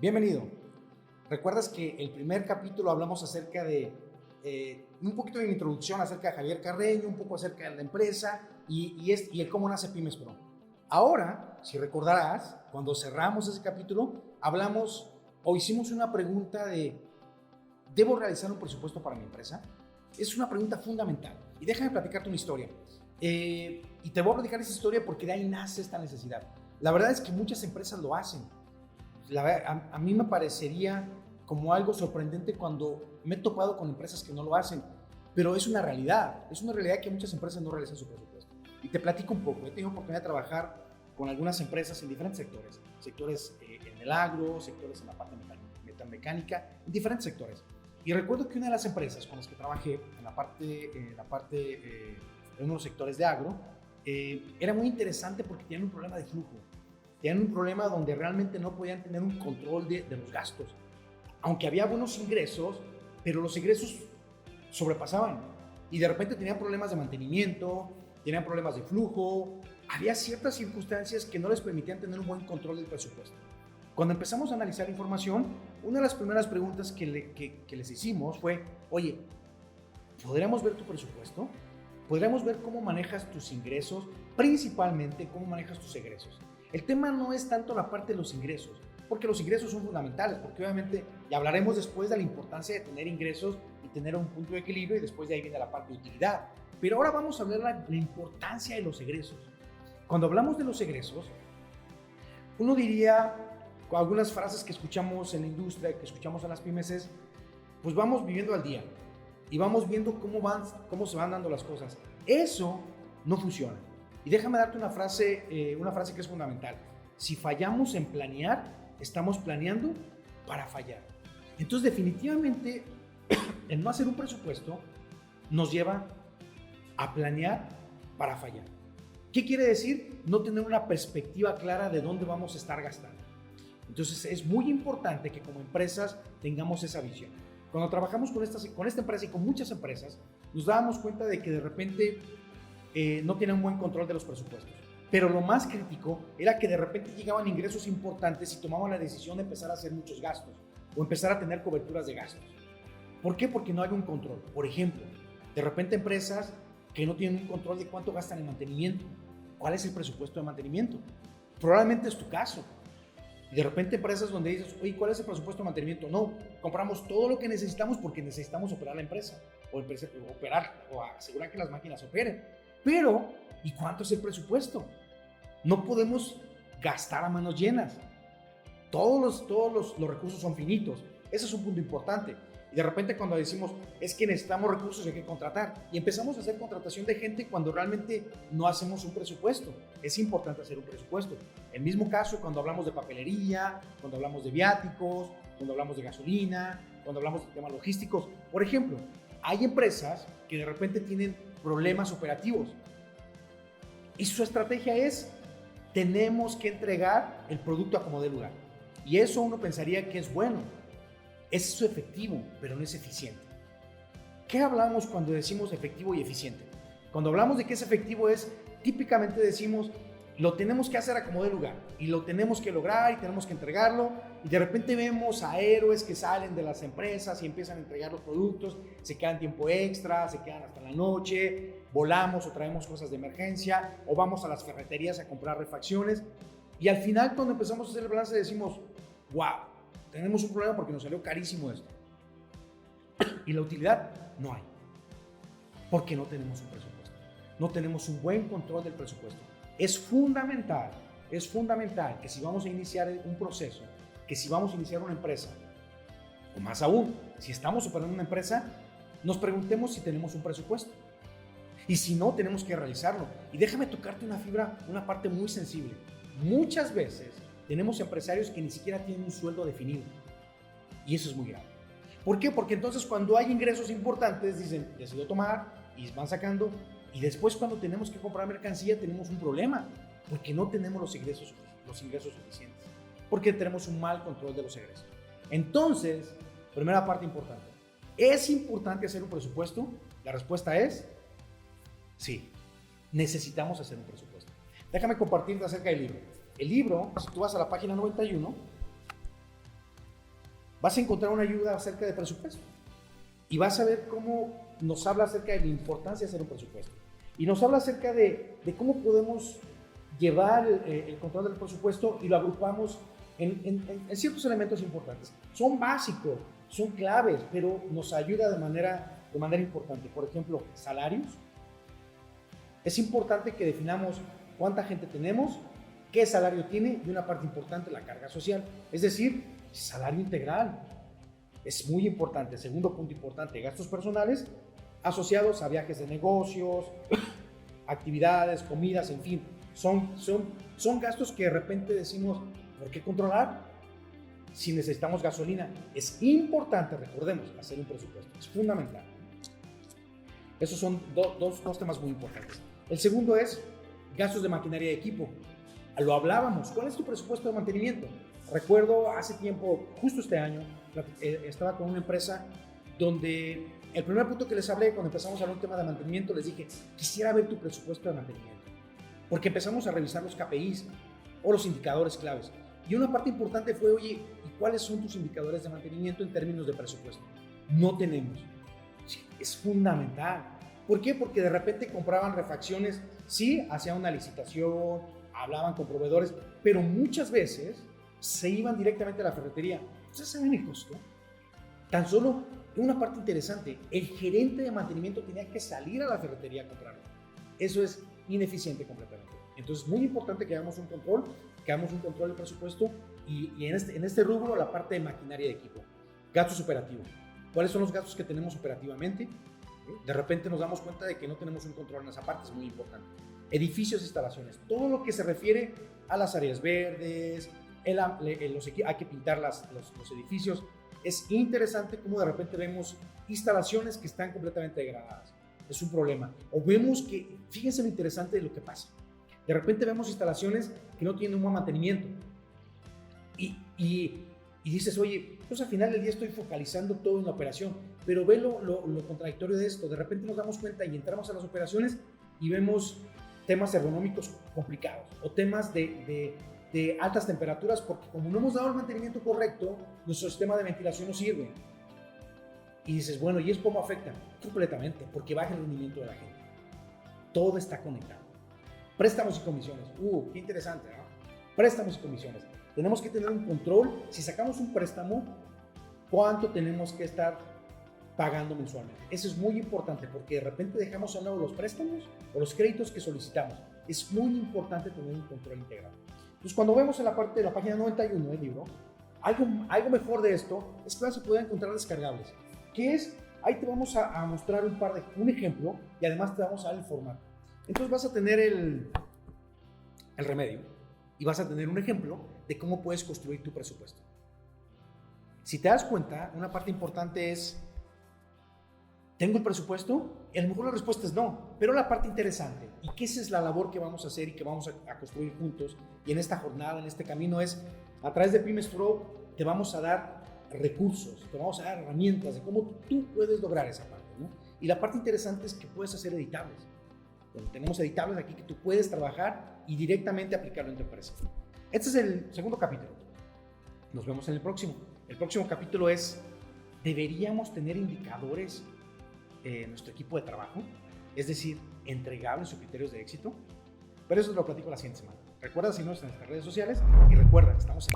Bienvenido. ¿Recuerdas que el primer capítulo hablamos acerca de un poquito de introducción acerca de Javier Carreño, un poco acerca de la empresa y el cómo nace Pymes Pro? Ahora, si recordarás, cuando cerramos ese capítulo, hablamos o hicimos una pregunta de ¿debo realizar un presupuesto para mi empresa? Es una pregunta fundamental. Y déjame platicarte una historia. Y te voy a platicar esa historia porque de ahí nace esta necesidad. La verdad es que muchas empresas lo hacen. A mí me parecería como algo sorprendente cuando me he topado con empresas que no lo hacen, pero es una realidad que muchas empresas no realizan su presupuesto. Y te platico un poco. He tenido oportunidad de trabajar con algunas empresas en diferentes sectores en el agro, sectores en la parte metalmecánica, en diferentes sectores. Y recuerdo que una de las empresas con las que trabajé en uno de los sectores de agro, era muy interesante porque tenían un problema de flujo. Tenían un problema donde realmente no podían tener un control de los gastos. Aunque había buenos ingresos, pero los ingresos sobrepasaban. Y de repente tenían problemas de mantenimiento, tenían problemas de flujo. Había ciertas circunstancias que no les permitían tener un buen control del presupuesto. Cuando empezamos a analizar información, una de las primeras preguntas que les hicimos fue, oye, ¿podríamos ver tu presupuesto? ¿Podríamos ver cómo manejas tus ingresos? Principalmente, ¿cómo manejas tus egresos? El tema no es tanto la parte de los ingresos, porque los ingresos son fundamentales, porque obviamente, y hablaremos después de la importancia de tener ingresos y tener un punto de equilibrio, y después de ahí viene la parte de utilidad. Pero ahora vamos a hablar de la importancia de los egresos. Cuando hablamos de los egresos, uno diría, con algunas frases que escuchamos en la industria, que escuchamos en las pymes es, pues vamos viviendo al día y vamos viendo cómo se van dando las cosas. Eso no funciona. Y déjame darte una frase que es fundamental. Si fallamos en planear, estamos planeando para fallar. Entonces, definitivamente, el no hacer un presupuesto nos lleva a planear para fallar. ¿Qué quiere decir? No tener una perspectiva clara de dónde vamos a estar gastando. Entonces, es muy importante que como empresas tengamos esa visión. Cuando trabajamos con esta empresa y con muchas empresas, nos dábamos cuenta de que de repente no tienen un buen control de los presupuestos. Pero lo más crítico era que de repente llegaban ingresos importantes y tomaban la decisión de empezar a hacer muchos gastos o empezar a tener coberturas de gastos. ¿Por qué? Porque no hay un control. Por ejemplo, de repente empresas que no tienen un control de cuánto gastan en mantenimiento. ¿Cuál es el presupuesto de mantenimiento? Probablemente es tu caso. Y de repente empresas donde dices, oye, ¿cuál es el presupuesto de mantenimiento? No, compramos todo lo que necesitamos porque necesitamos operar la empresa, o asegurar que las máquinas operen. Pero, ¿y cuánto es el presupuesto? No podemos gastar a manos llenas. Todos los recursos son finitos. Ese es un punto importante. Y de repente cuando decimos, es que necesitamos recursos y hay que contratar. Y empezamos a hacer contratación de gente cuando realmente no hacemos un presupuesto. Es importante hacer un presupuesto. El mismo caso cuando hablamos de papelería, cuando hablamos de viáticos, cuando hablamos de gasolina, cuando hablamos de temas logísticos. Por ejemplo, hay empresas que de repente tienen problemas operativos. Y su estrategia es, tenemos que entregar el producto a como dé lugar. Y eso uno pensaría que es bueno. Es efectivo, pero no es eficiente. ¿Qué hablamos cuando decimos efectivo y eficiente? Cuando hablamos de que es efectivo típicamente decimos, lo tenemos que hacer a como dé lugar y lo tenemos que lograr y tenemos que entregarlo, y de repente vemos a héroes que salen de las empresas y empiezan a entregar los productos, se quedan tiempo extra, se quedan hasta la noche, volamos o traemos cosas de emergencia o vamos a las ferreterías a comprar refacciones, y al final cuando empezamos a hacer el balance decimos, wow, tenemos un problema porque nos salió carísimo esto. Y la utilidad no hay. Porque no tenemos un presupuesto. No tenemos un buen control del presupuesto. Es fundamental que si vamos a iniciar un proceso, que si vamos a iniciar una empresa, o más aún, si estamos operando una empresa, nos preguntemos si tenemos un presupuesto. Y si no, tenemos que realizarlo. Y déjame tocarte una parte muy sensible. Muchas veces tenemos empresarios que ni siquiera tienen un sueldo definido. Y eso es muy grave. ¿Por qué? Porque entonces cuando hay ingresos importantes dicen, decido tomar y van sacando. Y después cuando tenemos que comprar mercancía tenemos un problema. Porque no tenemos los ingresos suficientes. Porque tenemos un mal control de los egresos. Entonces, primera parte importante. ¿Es importante hacer un presupuesto? La respuesta es sí. Necesitamos hacer un presupuesto. Déjame compartirte acerca del libro. El libro, si tú vas a la página 91, vas a encontrar una ayuda acerca de presupuesto y vas a ver cómo nos habla acerca de la importancia de hacer un presupuesto y nos habla acerca de cómo podemos llevar el control del presupuesto y lo agrupamos en ciertos elementos importantes. Son básicos, son claves, pero nos ayuda de manera importante. Por ejemplo, salarios. Es importante que definamos cuánta gente tenemos, qué salario tiene y una parte importante, la carga social. Es decir, salario integral. Es muy importante. Segundo punto importante, gastos personales asociados a viajes de negocios, actividades, comidas, en fin. Son gastos que de repente decimos, ¿por qué controlar? Si necesitamos gasolina, es importante, recordemos, hacer un presupuesto. Es fundamental. Esos son dos temas muy importantes. El segundo es gastos de maquinaria y equipo. Lo hablábamos. ¿Cuál es tu presupuesto de mantenimiento? Recuerdo hace tiempo, justo este año, estaba con una empresa donde el primer punto que les hablé cuando empezamos a hablar un tema de mantenimiento, les dije, quisiera ver tu presupuesto de mantenimiento. Porque empezamos a revisar los KPIs o los indicadores claves. Y una parte importante fue, oye, ¿y cuáles son tus indicadores de mantenimiento en términos de presupuesto? No tenemos. Sí, es fundamental. ¿Por qué? Porque de repente compraban refacciones, sí, hacían una licitación, hablaban con proveedores, pero muchas veces se iban directamente a la ferretería. ¿Ustedes saben el costo? Tan solo una parte interesante, el gerente de mantenimiento tenía que salir a la ferretería a comprarlo. Eso es ineficiente completamente. Entonces, muy importante que hagamos un control del presupuesto y en este rubro la parte de maquinaria de equipo. Gastos operativos. ¿Cuáles son los gastos que tenemos operativamente? De repente nos damos cuenta de que no tenemos un control en esa parte, es muy importante. Edificios e instalaciones. Todo lo que se refiere a las áreas verdes, hay que pintar los edificios. Es interesante cómo de repente vemos instalaciones que están completamente degradadas. Es un problema. O vemos que, fíjense lo interesante de lo que pasa. De repente vemos instalaciones que no tienen un buen mantenimiento. Y dices, oye, pues al final del día estoy focalizando todo en la operación. Pero ve lo contradictorio de esto. De repente nos damos cuenta y entramos a las operaciones y vemos temas ergonómicos complicados o temas de altas temperaturas, porque como no hemos dado el mantenimiento correcto, nuestro sistema de ventilación no sirve. Y dices, bueno, ¿y eso cómo afecta? Completamente, porque baja el rendimiento de la gente. Todo está conectado. Préstamos y comisiones. Qué interesante, ¿no? Préstamos y comisiones. Tenemos que tener un control. Si sacamos un préstamo, ¿cuánto tenemos que estar pagando mensualmente? Eso es muy importante, porque de repente dejamos a un lado los préstamos o los créditos que solicitamos. Es muy importante tener un control integral. Entonces, cuando vemos en la parte de la página 91 del libro, algo mejor de esto es que vas a poder encontrar descargables. ¿Qué es? Ahí te vamos a mostrar un ejemplo y además te vamos a dar el formato. Entonces vas a tener el remedio y vas a tener un ejemplo de cómo puedes construir tu presupuesto. Si te das cuenta, una parte importante es, ¿tengo el presupuesto? Y a lo mejor la respuesta es no, pero la parte interesante, y que esa es la labor que vamos a hacer y que vamos a construir juntos, y en esta jornada, en este camino, es, a través de Pymes Pro, te vamos a dar recursos, te vamos a dar herramientas de cómo tú puedes lograr esa parte, ¿no? Y la parte interesante es que puedes hacer editables. Bueno, tenemos editables aquí que tú puedes trabajar y directamente aplicarlo en tu empresa. Este es el segundo capítulo. Nos vemos en el próximo. El próximo capítulo es, ¿deberíamos tener indicadores en nuestro equipo de trabajo? Es decir, entregables o criterios de éxito. Pero eso te lo platico la siguiente semana. Recuerda seguirnos en nuestras redes sociales y recuerda, estamos en